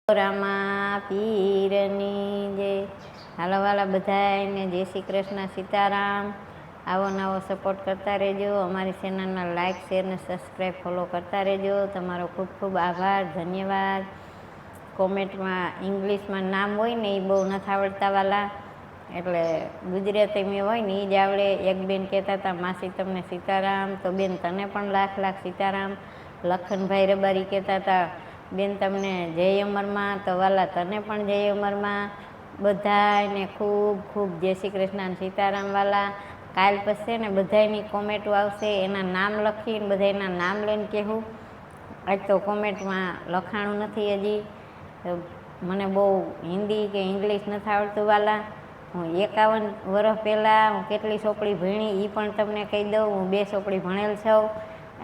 રામા પીરની જય. હાલો વાલા બધાને જય શ્રી કૃષ્ણ, સીતારામ. આવો નવો સપોર્ટ કરતા રહેજો. અમારી ચેનલમાં લાઇક, શેર ને સબસ્ક્રાઈબ ફોલો કરતા રહેજો. તમારો ખૂબ ખૂબ આભાર, ધન્યવાદ. કોમેન્ટમાં ઇંગ્લિશમાં નામ હોય ને એ બહુ નથી આવડતા વાલા, એટલે ગુજરાતીમાં હોય ને એ જ આવડે. એક બેન કહેતા હતા માસી તમને સીતારામ, તો બેન તને પણ લાખ લાખ સીતારામ. લખનભાઈ રબારી કહેતા હતા બેન તમને જય અમરમાં, તો વાલા તને પણ જય અમરમાં. બધાને ખૂબ ખૂબ જય શ્રી કૃષ્ણ અને સીતારામ વાલા. કાલ પછી ને બધાની કોમેન્ટો આવશે, એના નામ લખીને બધાના નામ લઈને કહેવું. આજ તો કોમેન્ટમાં લખાણું નથી હજી. મને બહુ હિન્દી કે ઇંગ્લિશ નથી આવડતું વાલા. હું 51 વર્ષ પહેલાં હું કેટલી ચોપડી ભણી એ પણ તમને કહી દઉં. હું 2 ચોપડી ભણેલ છું,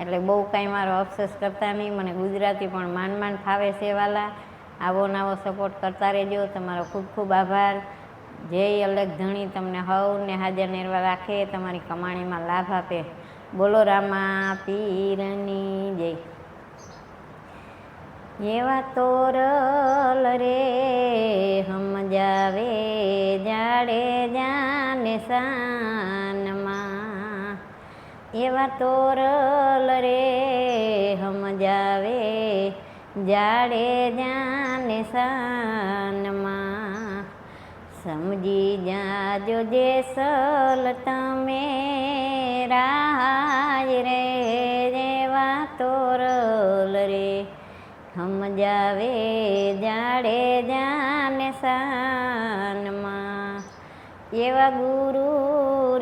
એટલે બહુ કાંઈ મારો અફસોસ કરતા નહીં. મને ગુજરાતી પણ માંડ ફાવે છે વાલા. આવો નવો સપોર્ટ કરતા રહેજો. તમારો ખૂબ ખૂબ આભાર. જય અલગ ધણી તમને હવને હાજર નિર્વા રાખે, તમારી કમાણીમાં લાભ આપે. બોલો રામા પીરની જય. એવા તોરલ રે સમજાવે જાડે જાને સાનમાં, એવા તોરલ રે સમજાવે જાડે જાને સાનમાં. સમજી જાજો જેસલ તમે રાય રે, એવા તોરલ રે સમજાવે જાડે જાને સાનમાં. એવા ગુરુ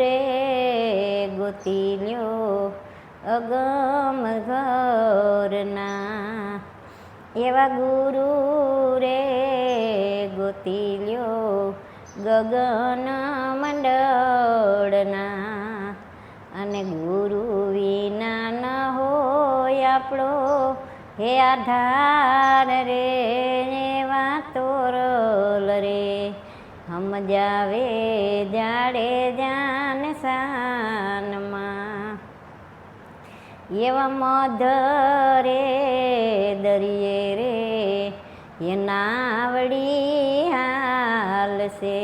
રે ગોતી લ્યો અગમ ઘરના, એવા ગુરુ રે ગોતી લ્યો ગગન મંડળના. અને ગુરુ વિના ન હોય આપણો હે આધાર રે, એવા તોરલ રે સમજાવે જાડે જાને સાનમાં. એવા મધરે દરિયે રે એનાવડી હાલશે,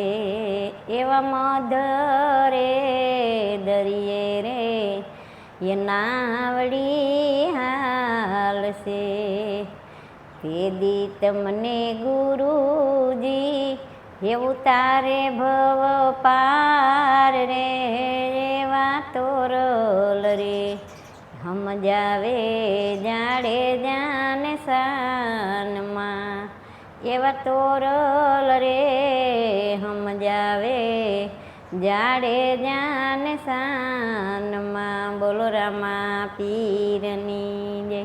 એવા મધરે દરિયે રે એનાવડી હાલશે. તે દી તમને ગુરુજી હે ઉતારે ભવ પાર રે, એવા તોરલ રે સમજાવે જાડે જાને સાનમાં. એવા તોરલ રે સમજાવે જાડે જાને સાનમાં. બોલો રામા પીરની જય.